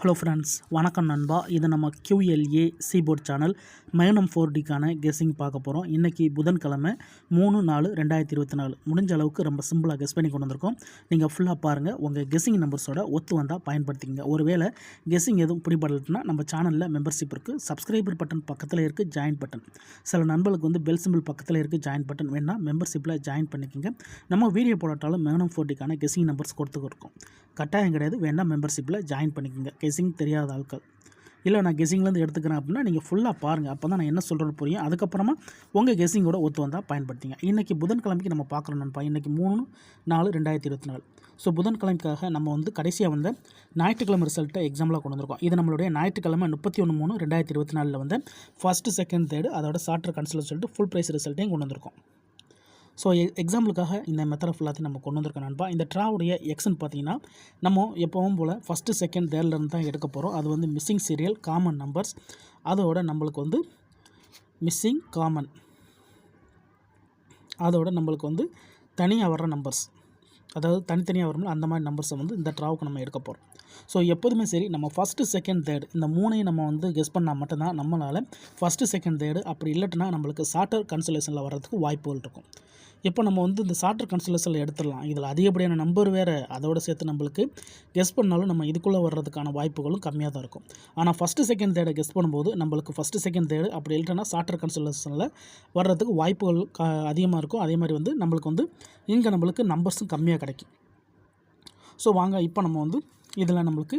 Hello friends, வணக்கம் நண்பா. இது நம்ம QLA சீபோர்ட் சேனல் மைனம் 4Dக்கான கெஸ்ஸிங் பார்க்க போகிறோம். இன்றைக்கி புதன்கிழமை 3/4/2024. முடிஞ்ச அளவுக்கு ரொம்ப சிம்பிளாக கெஸ் பண்ணி கொண்டு வந்திருக்கோம். நீங்கள் ஃபுல்லாக பாருங்கள். உங்கள் கெஸ்ஸிங் நம்பர்ஸோட ஒத்து வந்தால் பயன்படுத்திங்க. ஒருவேளை கெஸ்ஸிங் எதுவும் பிடிபடலைன்னா நம்ம சேனலில் மெம்பர்ஷிப் இருக்குது. சப்ஸ்கிரைபர் பட்டன் பக்கத்தில் இருக்குது, ஜாயின் பட்டன். சில நண்பர்களுக்கு வந்து பெல் சிம்பிள் பக்கத்தில் இருக்குது, ஜாயின் பட்டன் வேணால் மெம்பர்ஷிப்பில் ஜாயின் பண்ணிக்கோங்க. நம்ம வீடியோ போடாட்டாலும் மைனம் 4Dக்கான கெஸ்ஸிங் நம்பர்ஸ் கொடுத்துருக்கோம். கட்டாயம் கிடையாது, வேணால் மெம்பர்ஷிப்பில் ஜாயின் பண்ணிக்கோங்க. கெஸ்ஸிங் தெரியாத ஆட்கள் இல்லை, நான் கெஸ்ஸிங்லேருந்து எடுத்துக்கிறேன் அப்படின்னா நீங்கள் ஃபுல்லாக பாருங்கள். அப்போ தான் நான் என்ன சொல்கிறது புரியும். அதுக்கப்புறமா உங்கள் கெஸ்ஸிங்கோட ஒத்து வந்தால் பயன்படுத்திங்க. இன்றைக்கி புதன்கிழமைக்கு நம்ம பார்க்குறோம் நண்பா. இன்றைக்கி 3/4/2024. ஸோ புதன்கிழமைக்காக நம்ம வந்து கடைசியாக வந்து ஞாயிற்றுக்கிழமை ரிசல்ட்டை எக்ஸாம்பிளாக கொண்டு வந்திருக்கோம். இது நம்மளுடைய ஞாயிற்றுக்கிழமை 31/3/2024 வந்து ஃபஸ்ட்டு, செகண்ட், தேர்டு அதோட சார்ட்டர் கன்சல்ட் சொல்லிட்டு ஃபுல் ப்ரைஸ் ரிசல்ட்டையும் கொண்டு வந்திருக்கோம். ஸோ எக்ஸாம்பிளுக்காக இந்த மெத்தட் ஃபுல்லாத்தையும் நம்ம கொண்டு வந்திருக்கோம் நண்பா. இந்த ட்ராவுடைய எக்ஸ்ன்னு பார்த்தீங்கன்னா நம்ம எப்பவும் போல் ஃபஸ்ட்டு, செகண்ட், தேர்ட்லேருந்து தான் எடுக்க போகிறோம். அது வந்து மிஸ்ஸிங் சீரியல், காமன் நம்பர்ஸ், அதோட நம்மளுக்கு வந்து மிஸ்ஸிங் காமன், அதோட நம்மளுக்கு வந்து தனியாக வர்ற நம்பர்ஸ், அதாவது தனித்தனியாக வரும்ல அந்த மாதிரி நம்பர்ஸை வந்து இந்த ட்ராவுக்கு நம்ம எடுக்க போகிறோம். ஸோ எப்போதுமே சரி, நம்ம ஃபஸ்ட்டு, செகண்ட், தேர்டு இந்த மூணையும் நம்ம வந்து கெஸ் பண்ணால் மட்டும்தான் நம்மளால் ஃபஸ்ட்டு, செகண்ட், தேர்டு அப்படி இல்லைன்னா நம்மளுக்கு சார்ட்டர் கன்சலேஷனில் வர்றதுக்கு வாய்ப்புகள் இருக்கும். இப்போ நம்ம வந்து இந்த சார்ட்டர் கன்சலேஷனில் எடுத்துடலாம். இதில் அதிகப்படியான நம்பர் வேறு அதோடு சேர்த்து நம்மளுக்கு கெஸ் பண்ணாலும் நம்ம இதுக்குள்ளே வர்றதுக்கான வாய்ப்புகளும் கம்மியாக தான் இருக்கும். ஆனால் ஃபஸ்ட்டு, செகண்ட், தேர்டை கெஸ் பண்ணும்போது நம்மளுக்கு ஃபஸ்ட்டு, செகண்ட், தேர்டு அப்படி இல்லைன்னா சார்ட்டர் கன்சலேஷனில் வர்றதுக்கு வாய்ப்புகள் அதிகமாக இருக்கும். அதே மாதிரி வந்து நம்மளுக்கு வந்து இங்கே நம்மளுக்கு நம்பர்ஸும் கம்மியாக கிடைக்கும். ஸோ வாங்க இப்போ நம்ம வந்து இதில் நம்மளுக்கு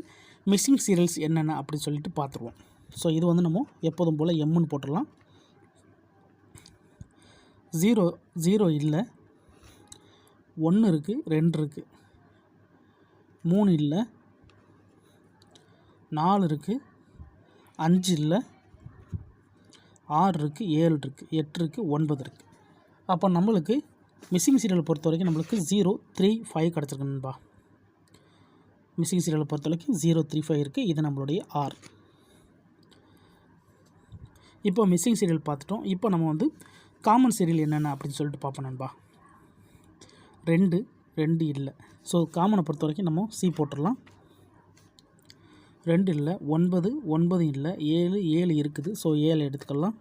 மிஸ்ஸிங் சீரியல்ஸ் என்னென்ன அப்படின்னு சொல்லிட்டு பார்த்துருவோம். ஸோ இது வந்து நம்ம எப்போதும் போல் எம்முன்னு போட்டுடலாம். 0 இல்லை, 1 இருக்குது, 2 இருக்குது, 3 இல்லை, 4 இருக்குது, 5 இல்லை, 6 இருக்குது, 7 இருக்குது, 8 இருக்குது, 9 இருக்குது. அப்போ நம்மளுக்கு மிஸ்ஸிங் சீரியலை பொறுத்த வரைக்கும் நம்மளுக்கு 0, 3, 5 கிடச்சிருக்கு நண்பா. மிஸ்ஸிங் சீரியலை பொறுத்த வரைக்கும் 0, 3, 5 இருக்குது. இது நம்மளுடைய ஆர். இப்போ மிஸ்ஸிங் சீரியல் பார்த்துட்டோம். இப்போ நம்ம வந்து காமன் சீரியல் என்னென்ன அப்படின்னு சொல்லிட்டு பார்ப்போம் நண்பா. 2 இல்லை. ஸோ காமனை பொறுத்த வரைக்கும் நம்ம சி போட்டுடலாம். 2 இல்லை, 9 இல்லை, 7 இருக்குது. ஸோ 7 எடுத்துக்கலாம்.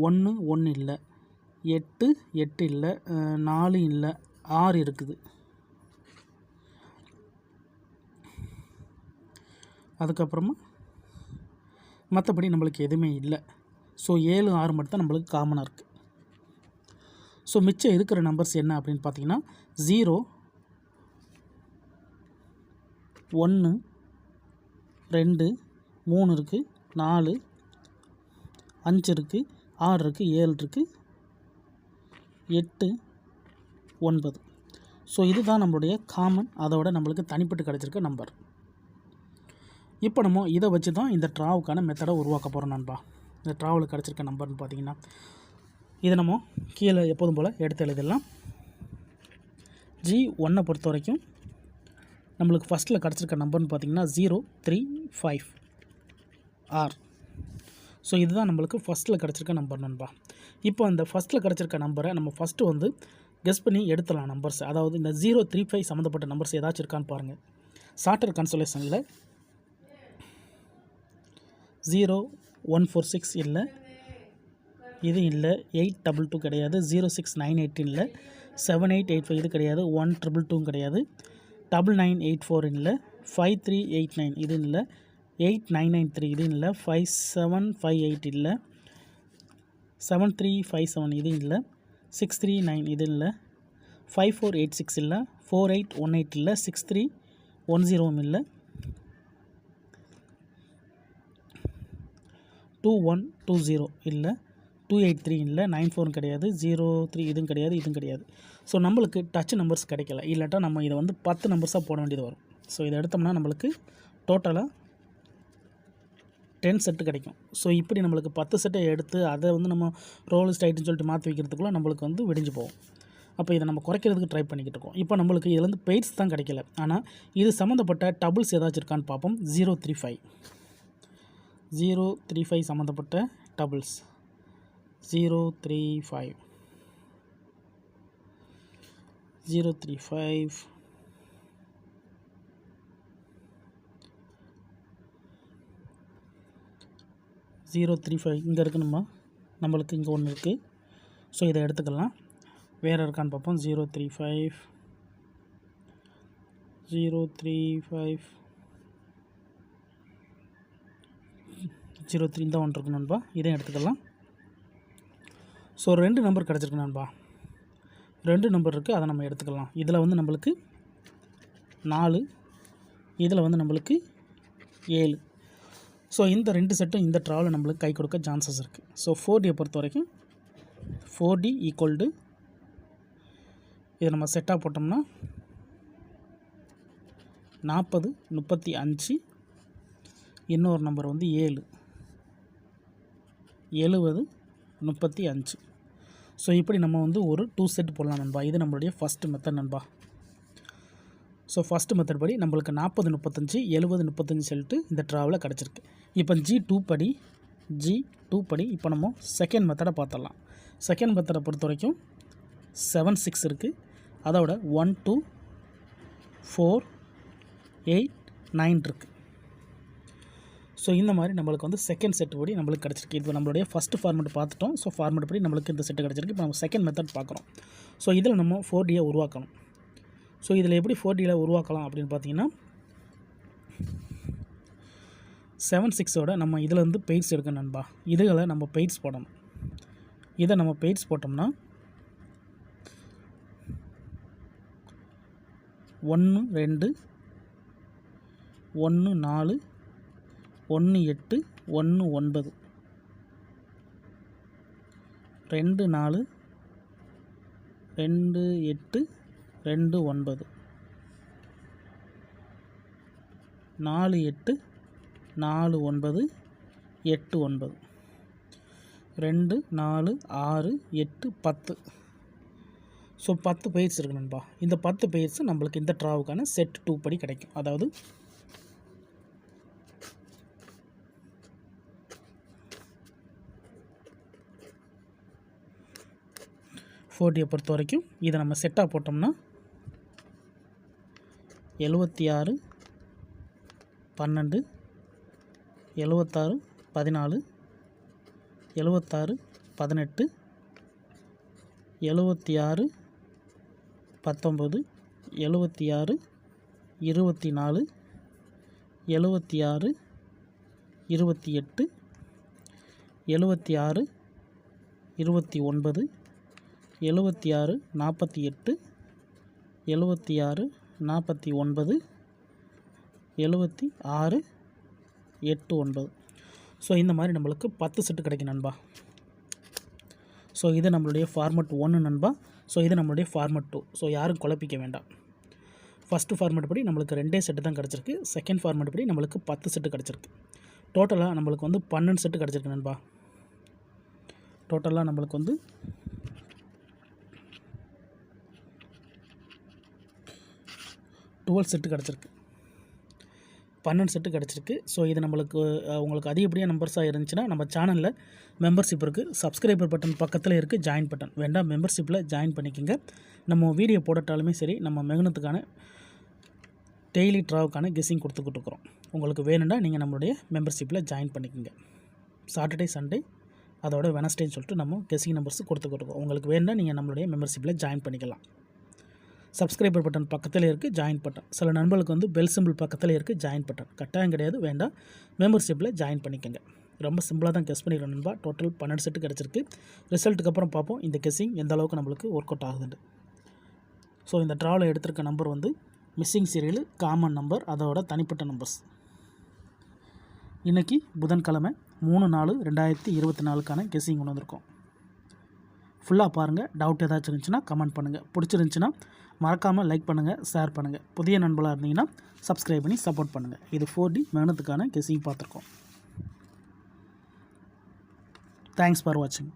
1 இல்லை, 8 இல்லை, 4 இல்லை, 6 இருக்குது. அதுக்கப்புறமா மற்றபடி நம்மளுக்கு எதுவுமே இல்லை. ஸோ 7, 6 மட்டும் தான் நம்மளுக்கு காமனாக இருக்குது. ஸோ மிச்சம் இருக்கிற நம்பர்ஸ் என்ன அப்படின்னு பார்த்தீங்கன்னா 0, 1, 2, 3 இருக்குது, 4, 5 இருக்குது, 6 இருக்குது, 7 இருக்குது, 8, 9. ஸோ இதுதான் நம்மளுடைய காமன், அதோட நம்மளுக்கு தனிப்பட்டு கிடச்சிருக்க நம்பர். இப்போ நம்ம இதை வச்சு தான் இந்த ட்ராவுக்கான மெத்தடை உருவாக்க போகிறோம் நண்பா. இந்த ட்ராவில் கிடச்சிருக்க நம்பர்னு பார்த்தீங்கன்னா இதை நம்ம கீழே எப்போதும் போல் எடுத்து எழுதிடலாம். G1 பொறுத்த வரைக்கும் நம்மளுக்கு ஃபஸ்ட்டில் கிடச்சிருக்க நம்பர்னு பார்த்தீங்கன்னா 0, 3, 5 ஆர். ஸோ இதுதான் நம்மளுக்கு ஃபஸ்ட்டில் கிடச்சிருக்க நம்பர் நண்பா. இப்போ அந்த ஃபஸ்ட்டில் கிடச்சிருக்க நம்பரை நம்ம ஃபஸ்ட்டு வந்து கெஸ் பண்ணி எடுத்துடலாம் நம்பர்ஸ். அதாவது இந்த 0, 3, 5 சம்மந்தப்பட்ட நம்பர்ஸ் ஏதாச்சும் இருக்கான்னு பாருங்கள். சார்ட்டர் கன்சலேஷனில் 0, 1, 4, 6 இல்லை, இது இல்லை, 822 கிடையாது, 0, 6, 9, 18 இல்லை, 7, 8, 8, 5 இது கிடையாது, 1, 2, 2 கிடையாது, 9, 9, 8, 4 இல்லை, 5, 3, 8, 9 இது இல்லை, 8, 9, 9, 3 இது இல்லை, 5, 7, 5, 8 இல்லை, 7, 3, 5, 7 இது இல்லை, 6, 3, 9 இது இல்லை, 5, 4, 8, 6 இல்லை, 4, 8, 1, 8 இல்லை, 6, 3, 1, 0 இல்லை, 2, 1, 2, 0 இல்லை, 2, 8, 3 இல்லை, 9, 4 கிடையாது, 0, 3 இதுவும் கிடையாது, இதுவும் கிடையாது. ஸோ நம்மளுக்கு டச் நம்பர்ஸ் கிடைக்கல. இல்லாட்டா நம்ம இதை வந்து 10 நம்பர்ஸாக போட வேண்டியது வரும். ஸோ இதை எடுத்தோம்னா நம்மளுக்கு டோட்டலாக 10 செட்டு கிடைக்கும். ஸோ இப்படி நம்மளுக்கு 10 செட்டை எடுத்து அதை வந்து நம்ம ரோல் ஸ்டைட்டுன்னு சொல்லிட்டு மாற்றி வைக்கிறதுக்குள்ளே நம்மளுக்கு வந்து விடிஞ்சு போகும். அப்போ இதை நம்ம குறைக்கிறதுக்கு ட்ரை பண்ணிக்கிட்டு இருக்கோம். இப்போ நம்மளுக்கு இதில் வந்து பெய்ட்ஸ் தான் கிடைக்கல. ஆனால் இது சம்மந்தப்பட்ட டபுள்ஸ் ஏதாச்சும் இருக்கான்னு பார்ப்போம். 0, 3, 5 0, 3, 5 சம்மந்தப்பட்ட டபுள்ஸ் 0, 3, 5 0, 3, 5 035 இங்கே இருக்குதுமா, நம்மளுக்கு இங்கே ஒன்று இருக்குது. ஸோ இதை எடுத்துக்கலாம். வேறு இருக்கான்னு பார்ப்போம். 035 03 இந்த ஒன்று இருக்கு நண்பா, இதையும் எடுத்துக்கலாம். ஸோ 2 நம்பர் கிடச்சிருக்கு நண்பா, 2 நம்பர் இருக்குது, அதை நம்ம எடுத்துக்கலாம். இதில் வந்து நம்மளுக்கு 4, இதில் வந்து நம்மளுக்கு 7. ஸோ இந்த 2 செட்டும் இந்த ட்ராவில் நம்மளுக்கு கை கொடுக்க சான்சஸ் இருக்குது. ஸோ 4Dயை பொறுத்த வரைக்கும் 4D ஈக்குவல் டு இதை நம்ம செட்டாக போட்டோம்னா 40 35, இன்னொரு நம்பர் வந்து 7 70 35. ஸோ இப்படி நம்ம வந்து ஒரு 2 செட் போடலாம் நண்பா. இது நம்மளுடைய ஃபஸ்ட்டு மெத்தட் நண்பா. ஸோ ஃபஸ்ட்டு மெத்தட் படி நம்மளுக்கு 40 35 70 35 சொல்லிட்டு இந்த ட்ராவில் கிடச்சிருக்கு. இப்போ G2 படி இப்போ நம்ம செகண்ட் மெத்தடை பார்த்துடலாம். செகண்ட் மெத்தடை பொறுத்த வரைக்கும் 7 6 இருக்குது. அதோட 1 2 4 8 9 இருக்குது. ஸோ இந்த மாதிரி நம்மளுக்கு வந்து செகண்ட் செட் படி நம்மளுக்கு கிடச்சிருக்கு. இப்போ நம்மளுடைய ஃபஸ்ட்டு ஃபார்மெட் பார்த்துட்டோம். ஸோ ஃபார்மெட் படி நம்மளுக்கு இந்த செட்டு கிடச்சிருக்கு. இப்போ நம்ம செகண்ட் மெத்தட் பார்க்குறோம். ஸோ இதில் நம்ம 4Dயை உருவாக்கணும். ஸோ இதில் எப்படி 4Dயில் உருவாக்கலாம் அப்படின்னு பார்த்தீங்கன்னா 7 6ஓட நம்ம இதில் வந்து பெய்ட்ஸ் எடுக்கணும் நண்பா. இதுகளை நம்ம பெய்ட்ஸ் போடணும். இதை நம்ம பெய்ட்ஸ் போட்டோம்னா 1 2 1 4 1 8 1 9 2 4 2 8 2 9 4 8 4 9 8 9 2 4 6 8 10. ஸோ 10 பெய்ட்ஸ் இருக்கு நண்பா. இந்த 10 பெய்ட்ஸ் நம்மளுக்கு இந்த ட்ராவுக்கான செட் 2 படி கிடைக்கும். அதாவது 4Dயை பொறுத்த வரைக்கும் இதை நம்ம செட்டாக போட்டோம்னா 76 12 76 14 76 18 76 19 76 24 76 28 76 29 76 48 76 49 76 8 9. ஸோ இந்த மாதிரி நம்மளுக்கு 10 செட்டு கிடைக்கும் நண்பா. ஸோ இது நம்மளுடைய ஃபார்மெட் 1 நண்பா. ஸோ இது நம்மளுடைய ஃபார்மெட் 2. ஸோ யாரும் குழப்பிக்க வேண்டாம். ஃபஸ்ட்டு ஃபார்மெட் படி நம்மளுக்கு 2 செட்டு தான் கிடச்சிருக்கு. செகண்ட் ஃபார்மெட் படி நம்மளுக்கு 10 செட்டு கிடச்சிருக்கு. டோட்டலாக நம்மளுக்கு வந்து 12 செட்டு கிடச்சிருக்கு நண்பா. டோட்டலாக நம்மளுக்கு வந்து 12 செட்டு கிடச்சிருக்கு. 12 செட்டு கிடச்சிருக்கு. ஸோ இது நம்மளுக்கு உங்களுக்கு அதிகப்படியாக நம்பர்ஸாக இருந்துச்சுன்னா நம்ம சேனலில் மெம்பர்ஷிப் இருக்குது. சப்ஸ்கிரைபர் பட்டன் பக்கத்தில் இருக்குது ஜாயின் பட்டன். வேண்டாம் மெம்பர்ஷிப்பில் ஜாயின் பண்ணிக்கோங்க. நம்ம வீடியோ போடட்டாலுமே சரி நம்ம மெகனத்துக்கான டெய்லி ட்ராவுக்கான கெஸ்ஸிங் கொடுத்துக்கிட்டு இருக்கிறோம். உங்களுக்கு வேணும்னா நீங்கள் நம்மளுடைய மெம்பர்ஷிப்பில் ஜாயின் பண்ணிக்கோங்க. சாட்டர்டே சண்டே அதோட வெனஸ்டேன்னு சொல்லிட்டு நம்ம கெஸ்ஸிங் நம்பர்ஸ் கொடுத்துக்கிட்டு இருக்கோம். உங்களுக்கு வேணும்னா நீங்கள் நம்மளுடைய மெம்பர்ஷிப்பில் ஜாயின் பண்ணிக்கலாம். சப்ஸ்கிரைபர் பட்டன் பக்கத்தில் இருக்குது ஜாயின் பட்டன். சில நண்பர்களுக்கு வந்து பெல் சிம்பிள் பக்கத்தில் இருக்குது ஜாயின் பட்டன். கட்டாயம் கிடையாது, வேண்டாம் மெம்பர்ஷிப்பில் ஜாயின் பண்ணிக்கோங்க. ரொம்ப சிம்பிளாக தான் கெஸ் பண்ணிடுறோம் நண்பா. டோட்டல் 12 செட்டு கிடச்சிருக்கு. ரிசல்ட்டுக்கு அப்புறம் பார்ப்போம் இந்த கெஸ்ஸிங் எந்த அளவுக்கு நம்மளுக்கு ஒர்க் அவுட் ஆகுதுண்டு. ஸோ இந்த ட்ராவில் எடுத்திருக்க நம்பர் வந்து மிஸ்ஸிங் சீரியல், காமன் நம்பர், அதோட தனிப்பட்ட நம்பர்ஸ். இன்றைக்கி புதன்கிழமை 3/4/2024 கெஸ்ஸிங் கொண்டு வந்திருக்கோம். ஃபுல்லாக பாருங்கள். டவுட் ஏதாச்சும் இருந்துச்சுன்னா கமெண்ட் பண்ணுங்கள். பிடிச்சிருந்துச்சின்னா மறக்காமல் லைக் பண்ணுங்கள், ஷேர் பண்ணுங்கள். புதிய நண்பர்களாக இருந்தீங்கன்னா சப்ஸ்கிரைப் பண்ணி சப்போர்ட் பண்ணுங்கள். இது 4D மேனத்துக்கான கெஸ்ஸிங் பார்த்துருக்கோம். தேங்க்ஸ் ஃபார் வாட்சிங்.